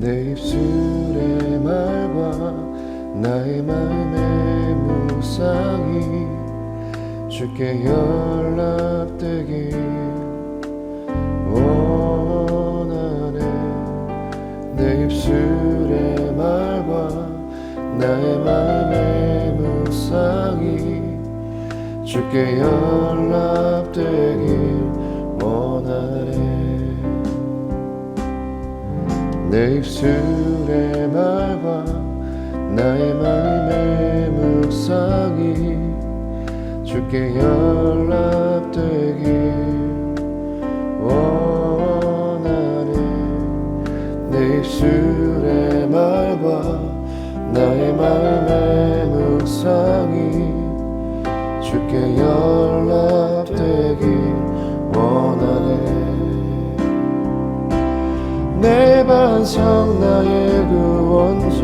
내 입술의 말과 나의 마음의 묵상이 주께 연락되길 원하네. 내 입술의 말과 나의 마음의 묵상이 주께 연락되길 원하네. 내 입술의 말과 나의 마음의 묵상이 주께 연락되길 원하네. 내 입술의 말과 나의 마음의 묵상이 주께 연락되길 원하네. 내 반석 나의 구원자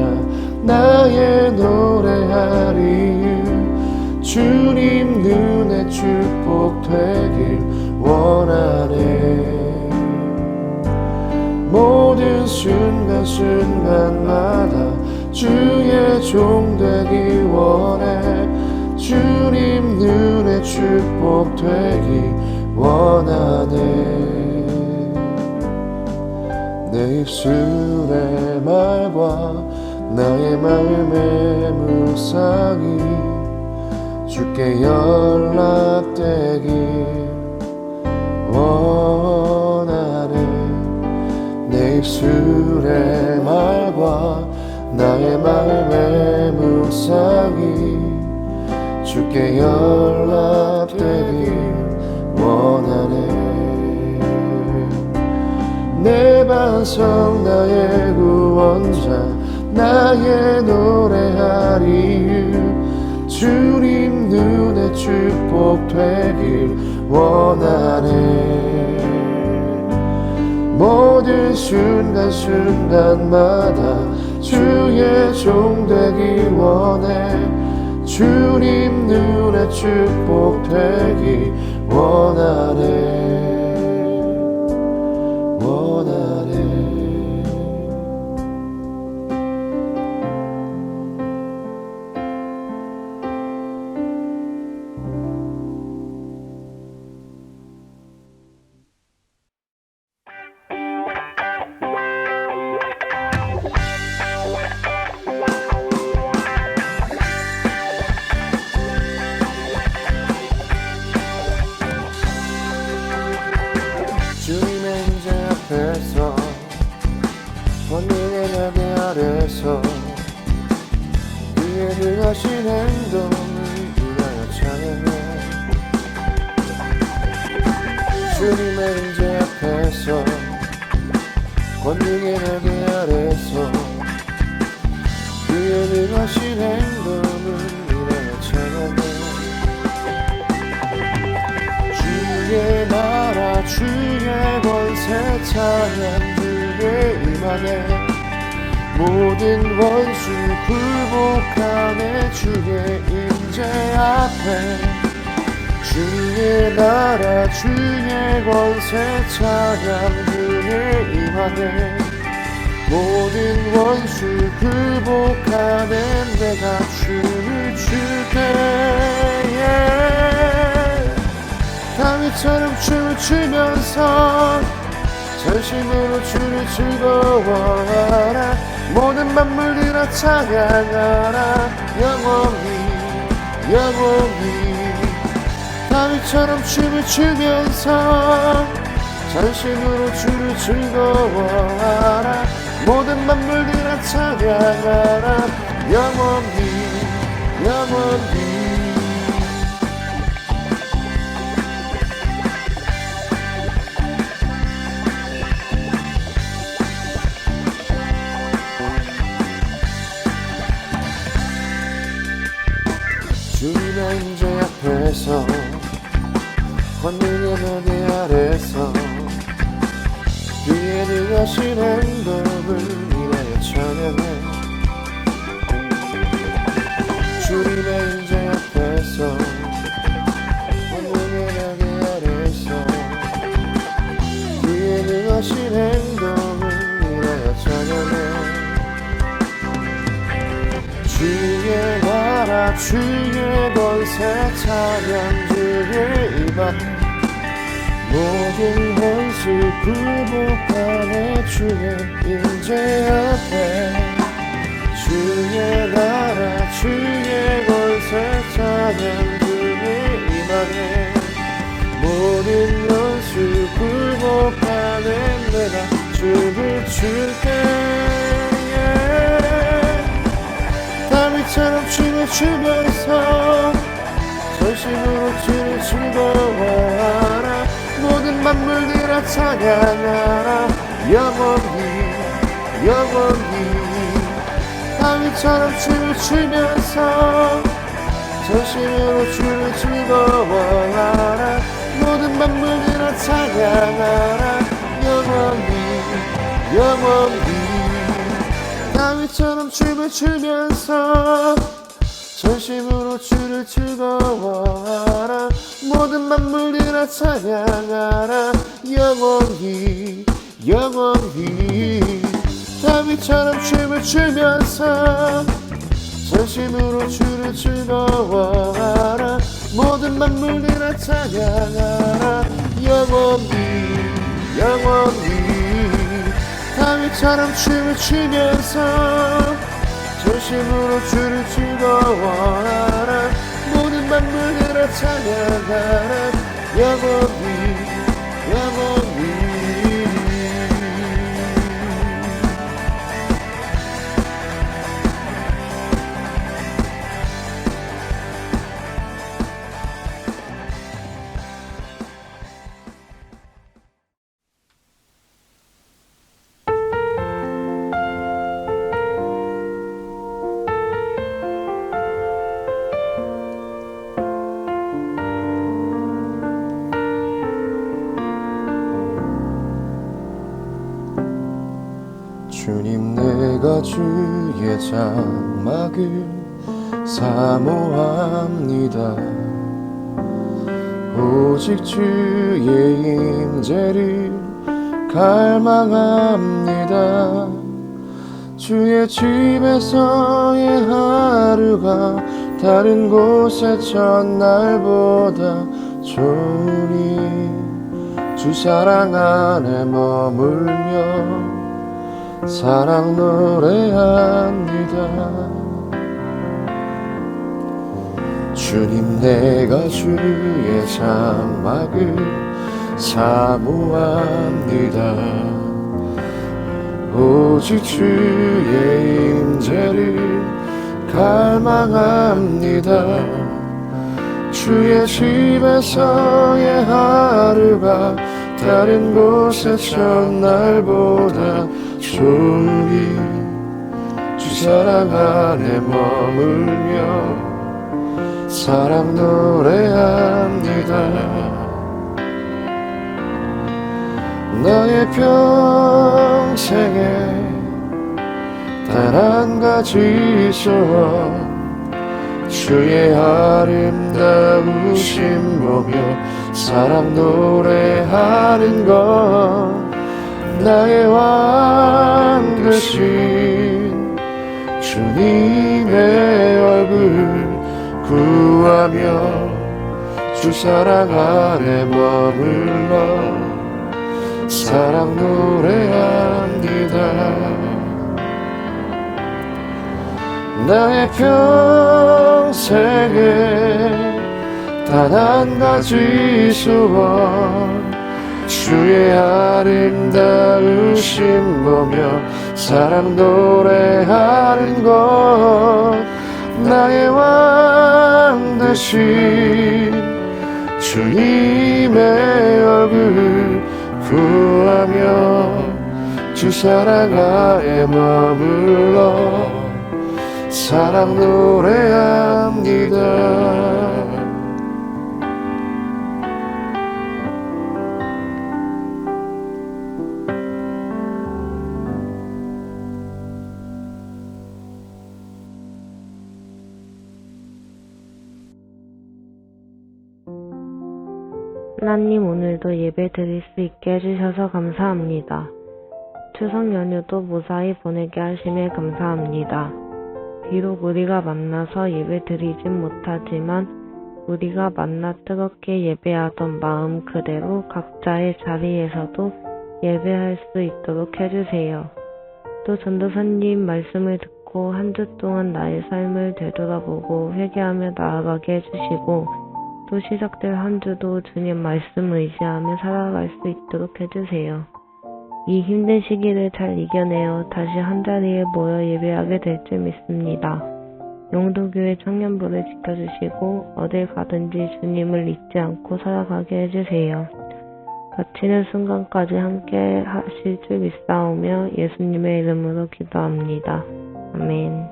나의 노래하리 이유 주님 눈에 축복되길 원하네. 모든 순간순간마다 주의 종 되길 원해. 주님 눈에 축복되길 원하네. 내 입술의 말과 나의 마음의 묵상이 주께 연락되길 원하네. 내 입술의 말과 나의 마음의 묵상이 주께 연락되길 원하네. 내 반석 나의 구원자 나의 노래하리 이유 주님 눈에 축복되길 원하네. 모든 순간순간마다 주의 종 되길 원해. 주님 눈에 축복되길 원하네. 주님의 임재 앞에서 권능의 날개 아래서 그의 능하신 행동을 위하여 찬양해. 주님의 임재 앞에서 권능의 날개 아래서 그의 능하신 행동을 위하여 찬양해. 주의 나라 주의 권세 찬양 주의 임하네. 모든 원수 굴복하네. 주의 임재 앞에 주의 나라 주의 권세 찬양 주의 임하네. 모든 원수 굴복하네. 내가 춤을 출게 다윗처럼 춤을 추면서 전심으로 주를 즐거워하라. 모든 만물들아 찬양하라. 영원히 영원히 다윗처럼 춤을 추면서 전심으로 주를 즐거워하라. 모든 만물들아 찬양하라. 영원히 영원히 주님의 임재 앞에서 권능의 날개 아래서 그의 능하신 행동을 위하여 찬양해. 주님의 임재 앞에서 권능의 날개 아래서 그의 능하신 행동을 위하여 찬양해. 주의 권세 찬양 주의 임하네 모든 원수 굴복하네 주의 임재 앞에 주의 나라 주의 권세 찬양 주의 임하네 모든 원수 굴복하네 내가 춤을 출때 다윗처럼 춤을 추면서 전심으로 주를 즐거워하라 모든 만물들아 찬양하라 영원히 다윗처럼 춤을 추면서 전심으로 주를 즐거워하라 모든 만물들아 찬양하라 영원히 다윗처럼 춤을 추면서 전심으로 주를 즐거워하라 모든 만물들아 찬양하라 영원히 다윗처럼 춤을 추면서 전심으로 주를 즐거워하라 모든 만물들아 찬양하라 영원히 다윗처럼 춤을 추면서 전심으로 주를 즐거워하라 모든 만물들아 찬양하라 영원히 주님 내가 주의 장막을 사모합니다 오직 주의 임재를 갈망합니다 주의 집에서의 하루가 다른 곳의 첫날보다 좋으니 주 사랑 안에 머물며 사랑 노래합니다 주님 내가 주의 장막을 사모합니다 오직 주의 임재를 갈망합니다 주의 집에서의 하루가 다른 곳의 첫날보다 좋으니 주 사랑 안에 머물며 사랑 노래합니다 나의 평생에 단 한 가지 소원 주의 아름다우심 보며 사랑 노래하는 것 나의 왕 되신 주님의 얼굴 구하며 주 사랑 안에 머물러 사랑 노래합니다 나의 평생에 단 한 가지 소원 주의 아름다우심 보며 사랑 노래하는 것 나의 왕 되신 주님의 얼굴 구하며 주 사랑 안에 머물러 사랑 노래합니다 하나님 오늘도 예배 드릴 수 있게 해주셔서 감사합니다. 추석 연휴도 무사히 보내게 하심에 감사합니다. 비록 우리가 만나서 예배드리진 못하지만 우리가 만나 뜨겁게 예배하던 마음 그대로 각자의 자리에서도 예배할 수 있도록 해주세요. 또 전도사님 말씀을 듣고 한 주 동안 나의 삶을 되돌아보고 회개하며 나아가게 해주시고 또 시작될 한 주도 주님 말씀 의지하며 살아갈 수 있도록 해주세요. 이 힘든 시기를 잘 이겨내어 다시 한자리에 모여 예배하게 될 줄 믿습니다. 영도교회 청년부를 지켜주시고 어딜 가든지 주님을 잊지 않고 살아가게 해주세요. 다치는 순간까지 함께 하실 줄 믿사오며 예수님의 이름으로 기도합니다. 아멘.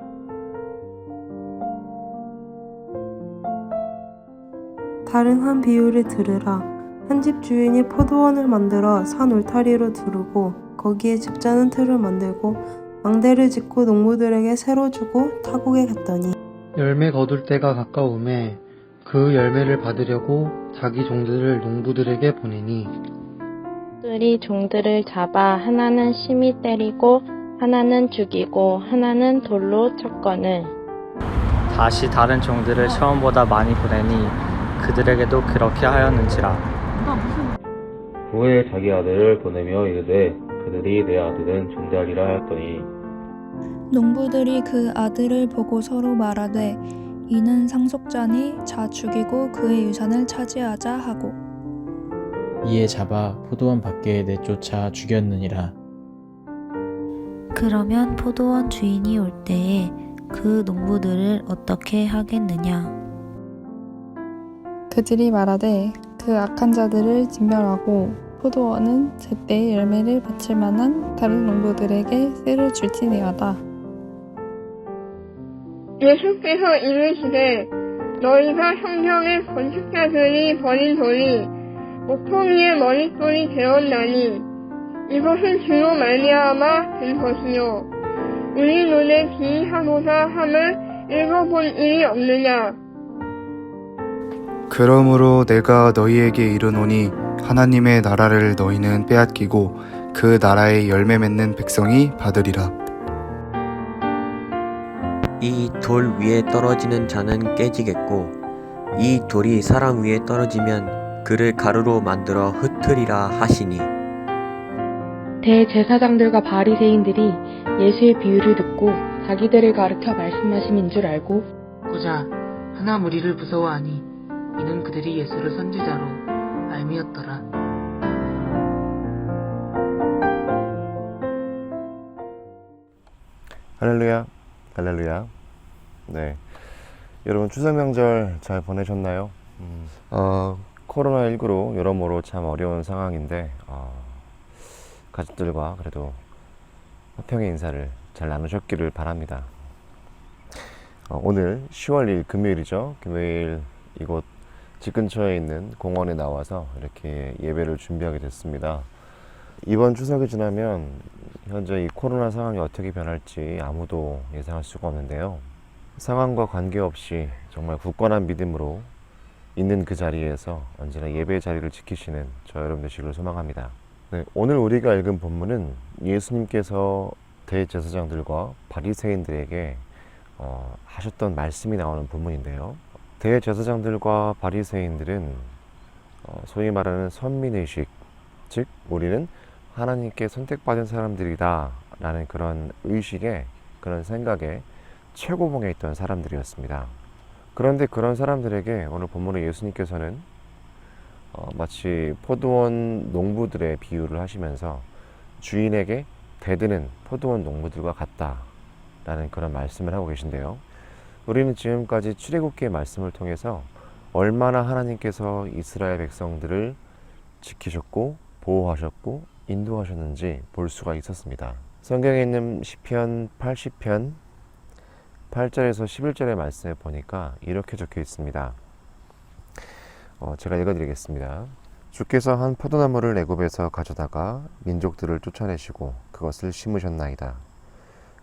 다른 한 비유를 들으라. 한 집 주인이 포도원을 만들어 산 울타리로 두르고 거기에 집자는 틀을 만들고 망대를 짓고 농부들에게 새로 주고 타국에 갔더니 열매 거둘 때가 가까우매 그 열매를 받으려고 자기 종들을 농부들에게 보내니 들이 종들을 잡아 하나는 심히 때리고 하나는 죽이고 하나는 돌로 쳤거늘 다시 다른 종들을 처음보다 많이 보내니 그들에게도 그렇게 하였는지라. 후에 자기 아들을 보내며 이르되 그들이 내 아들은 존대하리라 하였더니 농부들이 그 아들을 보고 서로 말하되 이는 상속자니 자 죽이고 그의 유산을 차지하자 하고 이에 잡아 포도원 밖에 내쫓아 죽였느니라. 그러면 포도원 주인이 올 때에 그 농부들을 어떻게 하겠느냐? 그들이 말하되 그 악한 자들을 진멸하고 포도원은 제때 열매를 바칠 만한 다른 농부들에게 씨를 줄지니하다. 예수께서 이르시되 너희가 성경의 건축자들이 버린 돌이 옥토리의 머릿돌이 되었나니 이것은 주로 말미암아 된 것이요 우리 눈에 비하고자 함을 읽어본 일이 없느냐. 그러므로 내가 너희에게 이르노니 하나님의 나라를 너희는 빼앗기고 그 나라의 열매 맺는 백성이 받으리라. 이 돌 위에 떨어지는 자는 깨지겠고 이 돌이 사람 위에 떨어지면 그를 가루로 만들어 흩으리라 하시니 대제사장들과 바리새인들이 예수의 비유를 듣고 자기들을 가르쳐 말씀하심인 줄 알고 고자 하나 무리를 무서워하니 이는 그들이 예수를 선지자로 알미었더라. 할렐루야, 할렐루야. 네, 여러분 추석 명절 잘 보내셨나요? 코로나19로 여러모로 참 어려운 상황인데 가족들과 그래도 화평의 인사를 잘 나누셨기를 바랍니다. 오늘 10월 1일 금요일이죠. 금요일 이곳 집 근처에 있는 공원에 나와서 이렇게 예배를 준비하게 됐습니다. 이번 추석이 지나면 현재 이 코로나 상황이 어떻게 변할지 아무도 예상할 수가 없는데요. 상황과 관계없이 정말 굳건한 믿음으로 있는 그 자리에서 언제나 예배의 자리를 지키시는 저 여러분 되시기를 소망합니다. 네, 오늘 우리가 읽은 본문은 예수님께서 대제사장들과 바리새인들에게 하셨던 말씀이 나오는 본문인데요. 대제사장들과 바리새인들은 소위 말하는 선민의식, 즉 우리는 하나님께 선택받은 사람들이다 라는 그런 의식에, 그런 생각에 최고봉에 있던 사람들이었습니다. 그런데 그런 사람들에게 오늘 본문의 예수님께서는 마치 포도원 농부들의 비유를 하시면서 주인에게 대드는 포도원 농부들과 같다라는 그런 말씀을 하고 계신데요. 우리는 지금까지 출애굽기의 말씀을 통해서 얼마나 하나님께서 이스라엘 백성들을 지키셨고 보호하셨고 인도하셨는지 볼 수가 있었습니다. 성경에 있는 시편 80편 8절에서 11절의 말씀에 보니까 이렇게 적혀 있습니다. 제가 읽어드리겠습니다. 주께서 한 포도나무를 애굽에서 가져다가 민족들을 쫓아내시고 그것을 심으셨나이다.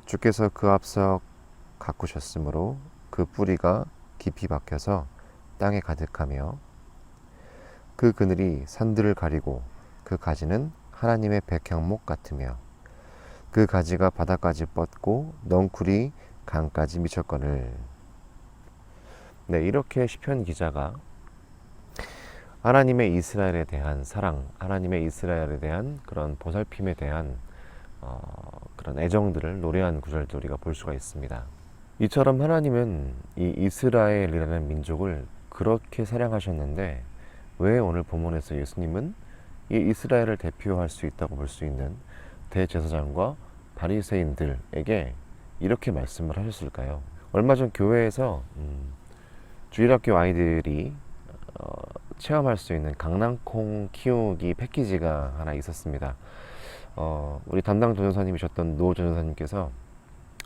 주께서 그 앞서 가꾸셨으므로 그 뿌리가 깊이 박혀서 땅에 가득하며 그 그늘이 산들을 가리고 그 가지는 하나님의 백향목 같으며 그 가지가 바닥까지 뻗고 넝쿨이 강까지 미쳤거늘. 네, 이렇게 시편 기자가 하나님의 이스라엘에 대한 사랑, 하나님의 이스라엘에 대한 그런 보살핌에 대한 그런 애정들을 노래한 구절도 우리가 볼 수가 있습니다. 이처럼 하나님은 이 이스라엘이라는 민족을 그렇게 사랑하셨는데 왜 오늘 본문에서 예수님은 이 이스라엘을 대표할 수 있다고 볼 수 있는 대제사장과 바리새인들에게 이렇게 말씀을 하셨을까요? 얼마 전 교회에서 주일학교 아이들이 체험할 수 있는 강낭콩 키우기 패키지가 하나 있었습니다. 우리 담당 전도사님이셨던 노 전도사님께서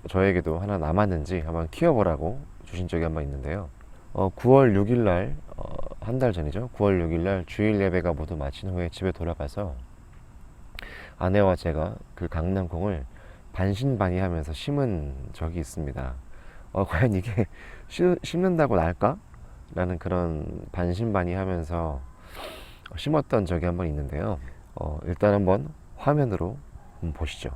저에게도 하나 남았는지 한번 키워보라고 주신 적이 한번 있는데요. 9월 6일 날, 한 달 전이죠. 9월 6일 날 주일 예배가 모두 마친 후에 집에 돌아가서 아내와 제가 그 강낭콩을 반신반의하면서 심은 적이 있습니다. 과연 이게 심는다고 날까? 라는 그런 반신반의하면서 심었던 적이 한번 있는데요. 일단 한번 화면으로 한번 보시죠.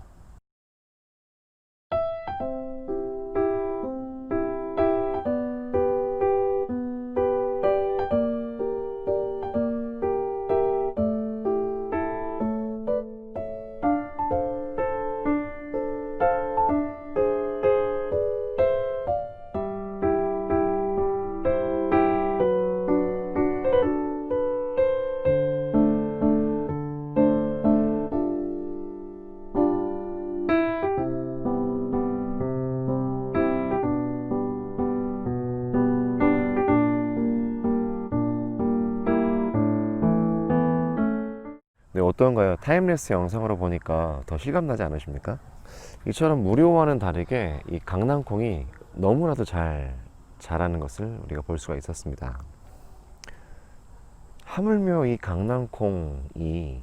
네, 어떤가요? 타임레스 영상으로 보니까 더 실감나지 않으십니까? 이처럼 무료와는 다르게 이 강낭콩이 너무나도 잘 자라는 것을 우리가 볼 수가 있었습니다. 하물며 이 강낭콩이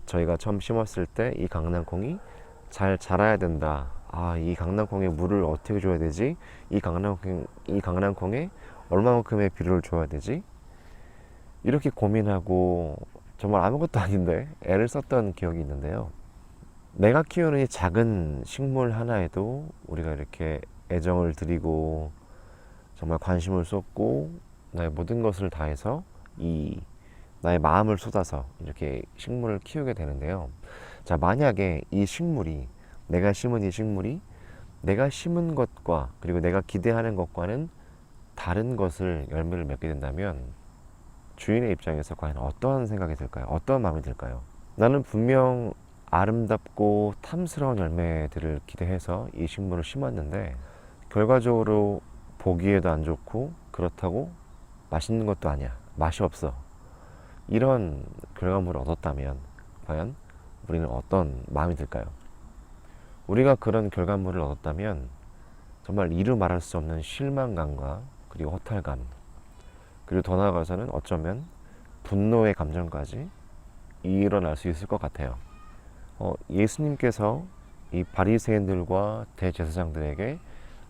저희가 처음 심었을 때 이 강낭콩이 잘 자라야 된다. 이 강낭콩에 물을 어떻게 줘야 되지? 이 강낭콩에 얼마만큼의 비료를 줘야 되지? 이렇게 고민하고 정말 아무것도 아닌데 애를 썼던 기억이 있는데요. 내가 키우는 이 작은 식물 하나에도 우리가 이렇게 애정을 드리고 정말 관심을 쏟고 나의 모든 것을 다해서 나의 마음을 쏟아서 이렇게 식물을 키우게 되는데요. 자, 만약에 내가 심은 이 식물이 내가 심은 것과 그리고 내가 기대하는 것과는 다른 것을 열매를 맺게 된다면 주인의 입장에서 과연 어떠한 생각이 들까요? 어떠한 마음이 들까요? 나는 분명 아름답고 탐스러운 열매들을 기대해서 이 식물을 심었는데 결과적으로 보기에도 안 좋고 그렇다고 맛있는 것도 아니야. 맛이 없어. 이런 결과물을 얻었다면 과연 우리는 어떤 마음이 들까요? 우리가 그런 결과물을 얻었다면 정말 이루 말할 수 없는 실망감과 그리고 허탈감, 그리고 더 나아가서는 어쩌면 분노의 감정까지 일어날 수 있을 것 같아요. 예수님께서 이 바리새인들과 대제사장들에게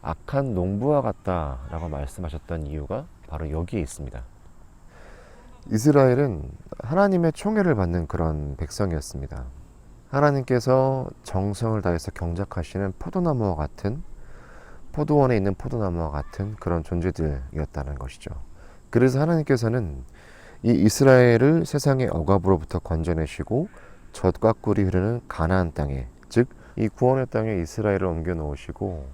악한 농부와 같다라고 말씀하셨던 이유가 바로 여기에 있습니다. 이스라엘은 하나님의 총애를 받는 그런 백성이었습니다. 하나님께서 정성을 다해서 경작하시는 포도나무와 같은, 포도원에 있는 포도나무와 같은 그런 존재들이었다는 것이죠. 그래서 하나님께서는 이 이스라엘을 세상의 억압으로부터 건져내시고 젖과 꿀이 흐르는 가나안 땅에, 즉 이 구원의 땅에 이스라엘을 옮겨 놓으시고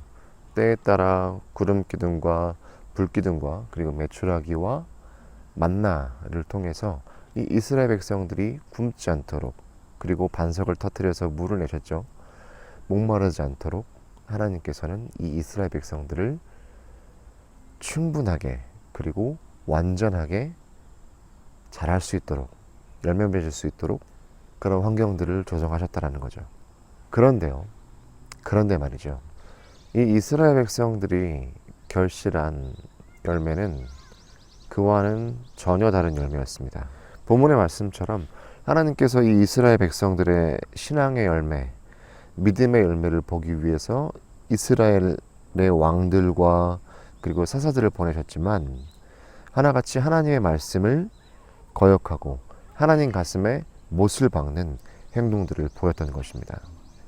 때에 따라 구름 기둥과 불 기둥과 그리고 메추라기와 만나를 통해서 이 이스라엘 백성들이 굶지 않도록, 그리고 반석을 터뜨려서 물을 내셨죠. 목마르지 않도록 하나님께서는 이 이스라엘 백성들을 충분하게 그리고 완전하게 자랄 수 있도록, 열매 맺을 수 있도록 그런 환경들을 조성하셨다라는 거죠. 그런데 말이죠. 이 이스라엘 백성들이 결실한 열매는 그와는 전혀 다른 열매였습니다. 본문의 말씀처럼 하나님께서 이 이스라엘 백성들의 신앙의 열매, 믿음의 열매를 보기 위해서 이스라엘의 왕들과 그리고 사사들을 보내셨지만 하나같이 하나님의 말씀을 거역하고 하나님 가슴에 못을 박는 행동들을 보였던 것입니다.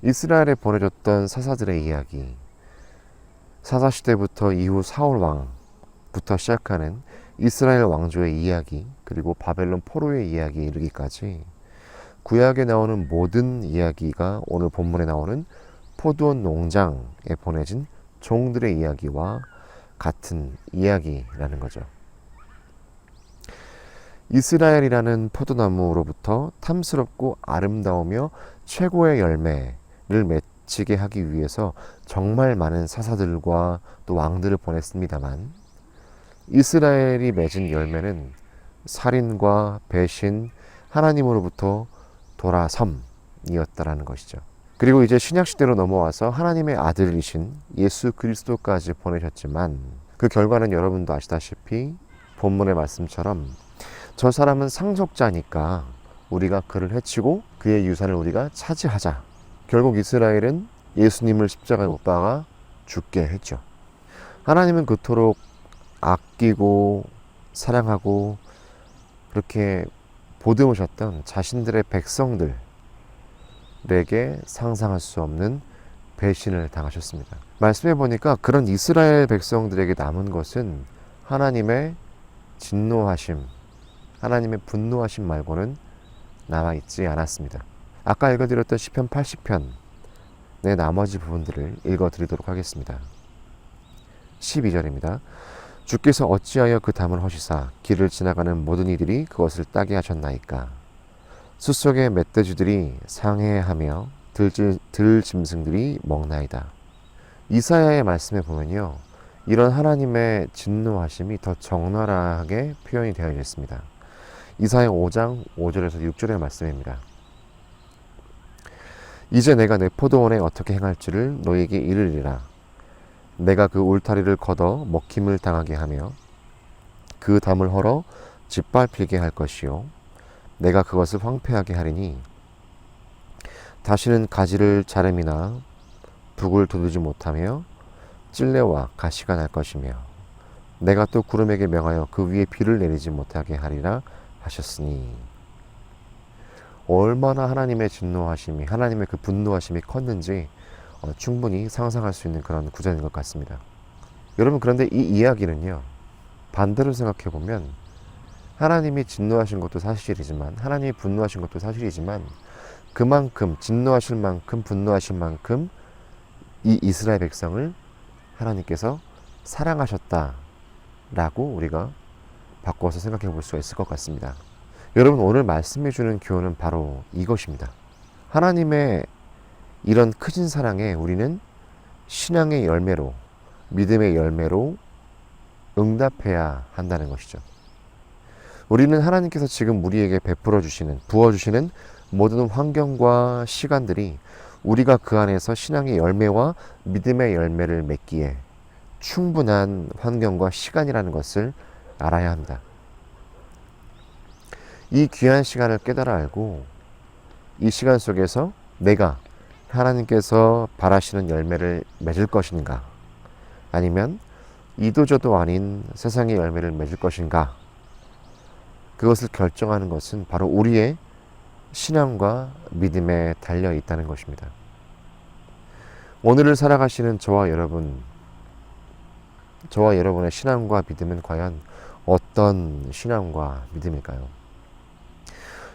이스라엘에 보내줬던 사사들의 이야기, 사사시대부터 이후 사울 왕부터 시작하는 이스라엘 왕조의 이야기, 그리고 바벨론 포로의 이야기에 이르기까지 구약에 나오는 모든 이야기가 오늘 본문에 나오는 포도원 농장에 보내진 종들의 이야기와 같은 이야기라는 거죠. 이스라엘이라는 포도나무로부터 탐스럽고 아름다우며 최고의 열매를 맺히게 하기 위해서 정말 많은 사사들과 또 왕들을 보냈습니다만, 이스라엘이 맺은 열매는 살인과 배신, 하나님으로부터 돌아섬이었다라는 것이죠. 그리고 이제 신약시대로 넘어와서 하나님의 아들이신 예수 그리스도까지 보내셨지만, 그 결과는 여러분도 아시다시피 본문의 말씀처럼 저 사람은 상속자니까 우리가 그를 해치고 그의 유산을 우리가 차지하자. 결국 이스라엘은 예수님을 십자가에 못 박아 죽게 했죠. 하나님은 그토록 아끼고 사랑하고 그렇게 보듬으셨던 자신들의 백성들에게 상상할 수 없는 배신을 당하셨습니다. 말씀해 보니까 그런 이스라엘 백성들에게 남은 것은 하나님의 진노하심, 하나님의 분노하심 말고는 남아있지 않았습니다. 아까 읽어드렸던 시편 80편의 나머지 부분들을 읽어드리도록 하겠습니다. 12절입니다. 주께서 어찌하여 그 담을 허시사 길을 지나가는 모든 이들이 그것을 따게 하셨나이까. 숫속의 멧돼지들이 상해하며 들짐승들이 먹나이다. 이사야의 말씀에 보면요, 이런 하나님의 진노하심이 더 적나라하게 표현이 되어 있습니다. 이사야 5장 5절에서 6절의 말씀입니다. 이제 내가 내 포도원에 어떻게 행할지를 너에게 이르리라. 내가 그 울타리를 걷어 먹힘을 당하게 하며 그 담을 헐어 짓밟히게 할 것이요, 내가 그것을 황폐하게 하리니 다시는 가지를 자름이나 북을 돋우지 못하며 찔레와 가시가 날 것이며, 내가 또 구름에게 명하여 그 위에 비를 내리지 못하게 하리라 하셨으니. 얼마나 하나님의 진노하심이, 하나님의 그 분노하심이 컸는지 충분히 상상할 수 있는 그런 구절인 것 같습니다. 여러분, 그런데 이 이야기는요, 반대로 생각해 보면 하나님이 진노하신 것도 사실이지만, 하나님이 분노하신 것도 사실이지만, 그만큼 진노하실 만큼 분노하실 만큼 이 이스라엘 백성을 하나님께서 사랑하셨다라고 우리가 바꿔서 생각해 볼 수가 있을 것 같습니다. 여러분, 오늘 말씀해 주는 교훈은 바로 이것입니다. 하나님의 이런 크신 사랑에 우리는 신앙의 열매로, 믿음의 열매로 응답해야 한다는 것이죠. 우리는 하나님께서 지금 우리에게 베풀어 주시는, 부어 주시는 모든 환경과 시간들이 우리가 그 안에서 신앙의 열매와 믿음의 열매를 맺기에 충분한 환경과 시간이라는 것을 알아야 합니다. 이 귀한 시간을 깨달아 알고 이 시간 속에서 내가 하나님께서 바라시는 열매를 맺을 것인가, 아니면 이도저도 아닌 세상의 열매를 맺을 것인가, 그것을 결정하는 것은 바로 우리의 신앙과 믿음에 달려 있다는 것입니다. 오늘을 살아가시는 저와 여러분의 신앙과 믿음은 과연 어떤 신앙과 믿음일까요?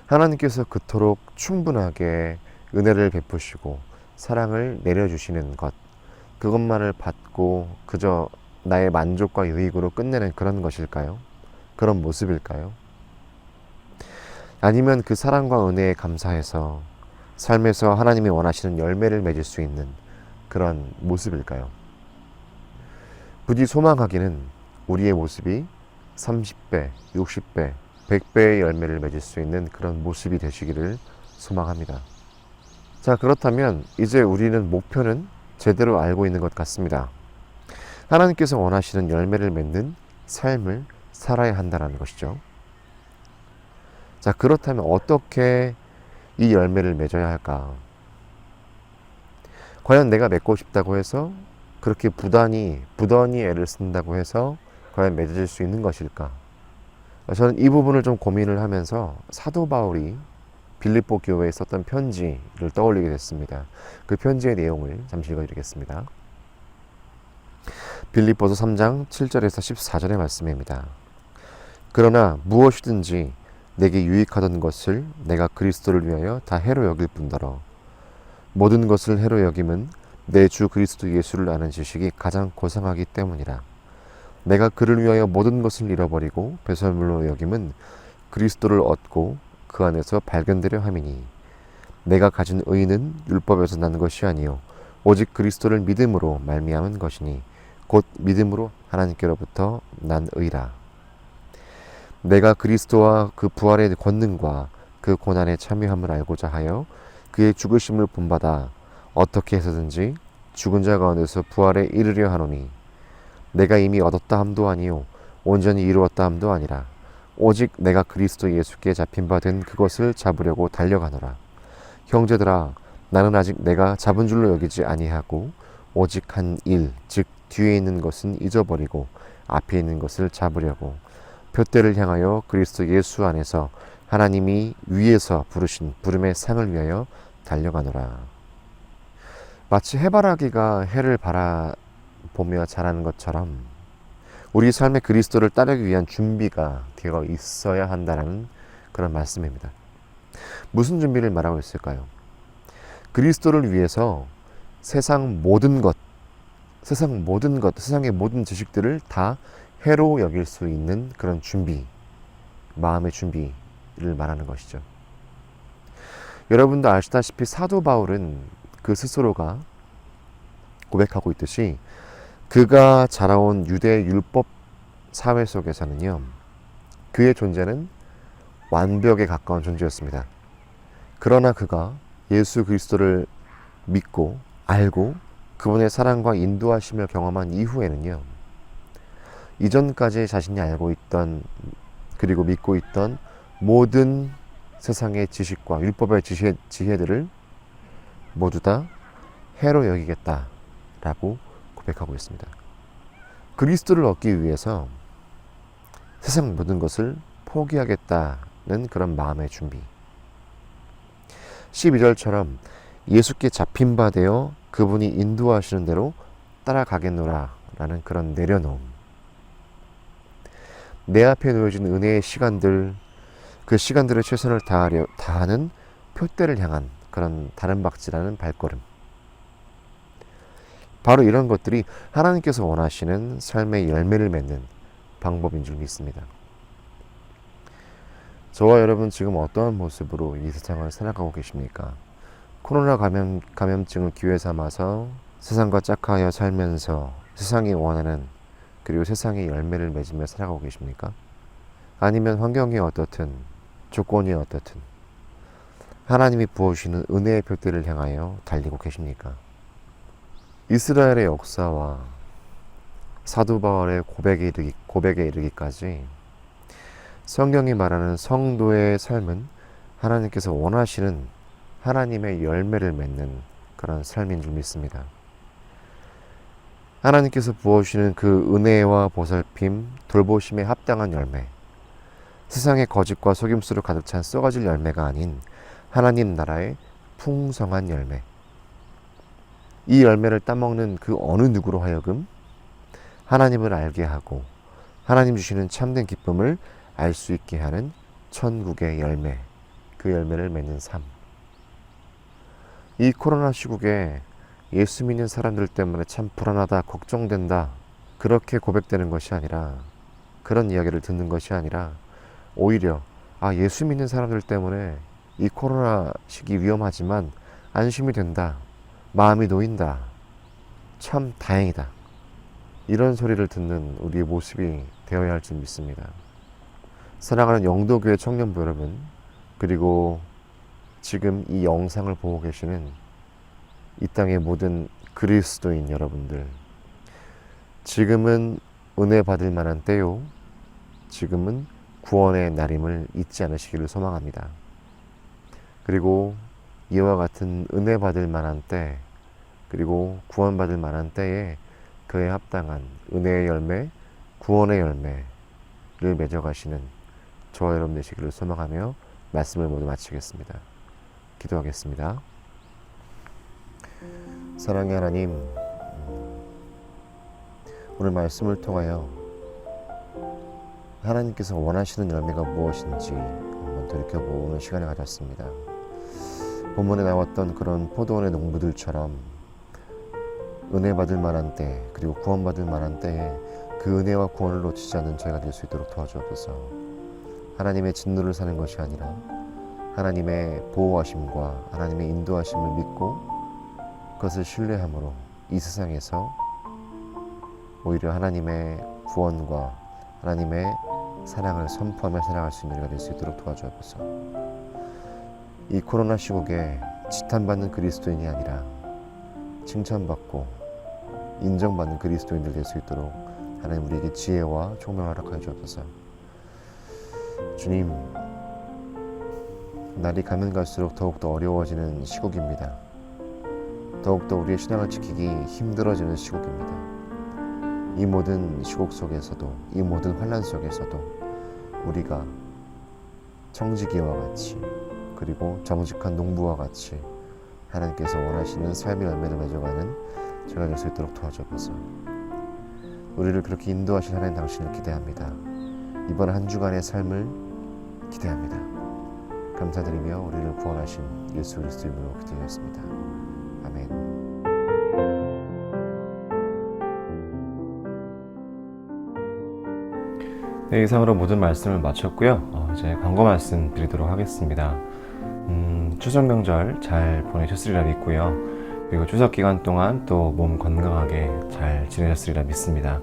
하나님께서 그토록 충분하게 은혜를 베푸시고 사랑을 내려주시는 것, 그것만을 받고 그저 나의 만족과 유익으로 끝내는 그런 것일까요? 그런 모습일까요? 아니면 그 사랑과 은혜에 감사해서 삶에서 하나님이 원하시는 열매를 맺을 수 있는 그런 모습일까요? 부디 소망하기는 우리의 모습이 30배, 60배, 100배의 열매를 맺을 수 있는 그런 모습이 되시기를 소망합니다. 자, 그렇다면 이제 우리는 목표는 제대로 알고 있는 것 같습니다. 하나님께서 원하시는 열매를 맺는 삶을 살아야 한다는 것이죠. 자, 그렇다면 어떻게 이 열매를 맺어야 할까? 과연 내가 맺고 싶다고 해서 그렇게 부단히 애를 쓴다고 해서 과연 맺어질 수 있는 것일까? 저는 이 부분을 좀 고민을 하면서 사도 바울이 빌립보 교회에 썼던 편지를 떠올리게 됐습니다. 그 편지의 내용을 잠시 읽어드리겠습니다. 빌립보서 3장 7절에서 14절의 말씀입니다. 그러나 무엇이든지 내게 유익하던 것을 내가 그리스도를 위하여 다 해로 여길 뿐더러 모든 것을 해로 여김은 내 주 그리스도 예수를 아는 지식이 가장 고상하기 때문이라. 내가 그를 위하여 모든 것을 잃어버리고 배설물로 여김은 그리스도를 얻고 그 안에서 발견되려 함이니 내가 가진 의는 율법에서 난 것이 아니요 오직 그리스도를 믿음으로 말미암은 것이니 곧 믿음으로 하나님께로부터 난 의라. 내가 그리스도와 그 부활의 권능과 그 고난에 참여함을 알고자 하여 그의 죽으심을 본받아 어떻게 해서든지 죽은 자 가운데서 부활에 이르려 하노니 내가 이미 얻었다 함도 아니요 온전히 이루었다 함도 아니라 오직 내가 그리스도 예수께 잡힌 바 된 그것을 잡으려고 달려가노라. 형제들아, 나는 아직 내가 잡은 줄로 여기지 아니하고 오직 한 일, 즉 뒤에 있는 것은 잊어버리고 앞에 있는 것을 잡으려고 표대를 향하여 그리스도 예수 안에서 하나님이 위에서 부르신 부름의 상을 위하여 달려가노라. 마치 해바라기가 해를 바라보며 자라는 것처럼 우리 삶의 그리스도를 따르기 위한 준비가 되어 있어야 한다는 그런 말씀입니다. 무슨 준비를 말하고 있을까요? 그리스도를 위해서 세상의 모든 것, 세상의 모든 지식들을 다 해로 여길 수 있는 그런 준비, 마음의 준비를 말하는 것이죠. 여러분도 아시다시피 사도 바울은 그 스스로가 고백하고 있듯이 그가 자라온 유대 율법 사회 속에서는요, 그의 존재는 완벽에 가까운 존재였습니다. 그러나 그가 예수 그리스도를 믿고 알고 그분의 사랑과 인도하심을 경험한 이후에는요, 이전까지 자신이 알고 있던 그리고 믿고 있던 모든 세상의 지식과 율법의 지혜들을 모두 다 해로 여기겠다라고 고백하고 있습니다. 그리스도를 얻기 위해서 세상 모든 것을 포기하겠다는 그런 마음의 준비. 12절처럼 예수께 잡힌 바 되어 그분이 인도하시는 대로 따라가겠노라 라는 그런 내려놓음. 내 앞에 놓여진 은혜의 시간들, 그 시간들의 최선을 다하는 표대를 향한 그런 다름박질하는 발걸음. 바로 이런 것들이 하나님께서 원하시는 삶의 열매를 맺는 방법인 줄 믿습니다. 저와 여러분 지금 어떠한 모습으로 이 세상을 살아가고 계십니까? 코로나 감염증을 기회 삼아서 세상과 짝하여 살면서 세상이 원하는 그리고 세상의 열매를 맺으며 살아가고 계십니까? 아니면 환경이 어떻든 조건이 어떻든 하나님이 부어주시는 은혜의 표대를 향하여 달리고 계십니까? 이스라엘의 역사와 사도 바울의 고백에 이르기까지 성경이 말하는 성도의 삶은 하나님께서 원하시는 하나님의 열매를 맺는 그런 삶인 줄 믿습니다. 하나님께서 부어주시는 그 은혜와 보살핌, 돌보심에 합당한 열매, 세상의 거짓과 속임수로 가득 찬 썩어질 열매가 아닌 하나님 나라의 풍성한 열매. 이 열매를 따먹는 그 어느 누구로 하여금 하나님을 알게 하고 하나님 주시는 참된 기쁨을 알 수 있게 하는 천국의 열매, 그 열매를 맺는 삶. 이 코로나 시국에 예수 믿는 사람들 때문에 참 불안하다, 걱정된다, 그렇게 고백되는 것이 아니라, 그런 이야기를 듣는 것이 아니라 오히려 예수 믿는 사람들 때문에 이 코로나 시기 위험하지만 안심이 된다, 마음이 놓인다, 참 다행이다, 이런 소리를 듣는 우리의 모습이 되어야 할 줄 믿습니다. 사랑하는 영도교회 청년부 여러분, 그리고 지금 이 영상을 보고 계시는 이 땅의 모든 그리스도인 여러분들, 지금은 은혜 받을 만한 때요, 지금은 구원의 날임을 잊지 않으시기를 소망합니다. 그리고 이와 같은 은혜 받을 만한 때, 그리고 구원 받을 만한 때에 그에 합당한 은혜의 열매, 구원의 열매를 맺어가시는 저와 여러분 되시기를 소망하며 말씀을 모두 마치겠습니다. 기도하겠습니다. 사랑의 하나님, 오늘 말씀을 통하여 하나님께서 원하시는 열매가 무엇인지 한번 돌이켜보는 시간을 가졌습니다. 본문에 나왔던 그런 포도원의 농부들처럼 은혜 받을 만한 때, 그리고 구원받을 만한 때에 그 은혜와 구원을 놓치지 않는 저희가 될 수 있도록 도와주옵소서. 하나님의 진노를 사는 것이 아니라 하나님의 보호하심과 하나님의 인도하심을 믿고 그것을 신뢰함으로 이 세상에서 오히려 하나님의 구원과 하나님의 사랑을 선포하며 살아갈 수 있는 우리가 될 수 있도록 도와주옵소서. 이 코로나 시국에 지탄받는 그리스도인이 아니라 칭찬받고 인정받는 그리스도인들 될 수 있도록 하나님 우리에게 지혜와 총명을 허락하여 주옵소서. 주님, 날이 가면 갈수록 더욱더 어려워지는 시국입니다. 더욱더 우리의 신앙을 지키기 힘들어지는 시국입니다. 이 모든 시국 속에서도, 이 모든 환난 속에서도 우리가 청지기와 같이, 그리고 정직한 농부와 같이 하나님께서 원하시는 삶의 열매를 맺어가는 저희가 될 수 있도록 도와주옵소서. 우리를 그렇게 인도하실 하나님 당신을 기대합니다. 이번 한 주간의 삶을 기대합니다. 감사드리며 우리를 구원하신 예수 그리스도 이름으로 기도드렸습니다. 아멘. 네, 이상으로 모든 말씀을 마쳤고요. 이제 광고 말씀 드리도록 하겠습니다. 추석 명절 잘 보내셨으리라 믿고요. 그리고 추석 기간 동안 또 몸 건강하게 잘 지내셨으리라 믿습니다.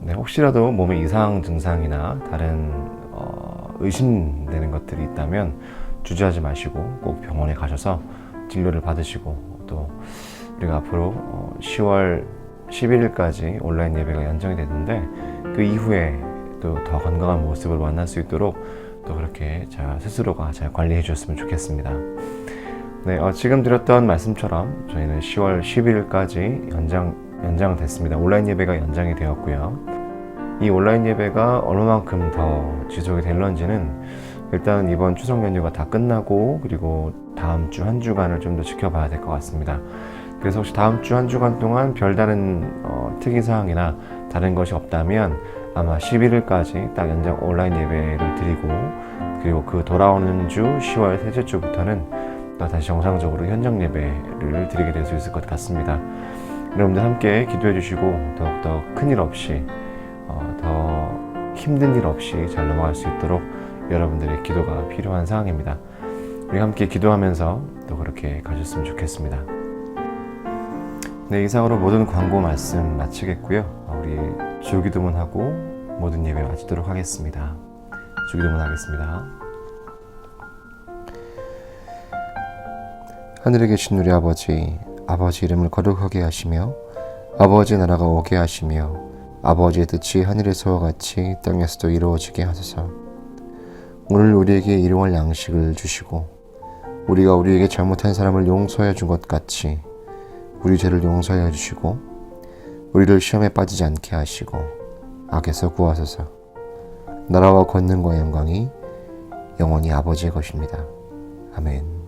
네, 혹시라도 몸에 이상 증상이나 다른 의심되는 것들이 있다면 주저하지 마시고 꼭 병원에 가셔서 진료를 받으시고, 또 우리가 앞으로 10월 11일까지 온라인 예배가 연장이 됐는데 그 이후에 또 더 건강한 모습을 만날 수 있도록 또 그렇게 스스로가 잘 관리해 주셨으면 좋겠습니다. 네, 지금 드렸던 말씀처럼 저희는 10월 11일까지 연장됐습니다. 온라인 예배가 연장이 되었고요. 이 온라인 예배가 얼마만큼 더 지속이 될런지는 일단 이번 추석 연휴가 다 끝나고 그리고 다음 주 한 주간을 좀 더 지켜봐야 될 것 같습니다. 그래서 혹시 다음 주 한 주간 동안 별다른 특이사항이나 다른 것이 없다면 아마 11일까지 딱 연장 온라인 예배를 드리고, 그리고 그 돌아오는 주 10월 셋째 주부터는 또 다시 정상적으로 현장 예배를 드리게 될 수 있을 것 같습니다. 여러분들 함께 기도해 주시고 더욱더 큰일 없이 더 힘든 일 없이 잘 넘어갈 수 있도록 여러분들의 기도가 필요한 상황입니다. 우리 함께 기도하면서 또 그렇게 가셨으면 좋겠습니다. 네, 이상으로 모든 광고 말씀 마치겠고요. 우리 주기도문하고 모든 예배 마치도록 하겠습니다. 주기도문 하겠습니다. 하늘에 계신 우리 아버지, 아버지 이름을 거룩하게 하시며 아버지 나라가 오게 하시며 아버지의 뜻이 하늘에서와 같이 땅에서도 이루어지게 하소서. 오늘 우리에게 일용할 양식을 주시고 우리가 우리에게 잘못한 사람을 용서해 준 것 같이 우리 죄를 용서해 주시고 우리를 시험에 빠지지 않게 하시고 악에서 구하소서. 나라와 권능과 영광이 영원히 아버지의 것입니다. 아멘.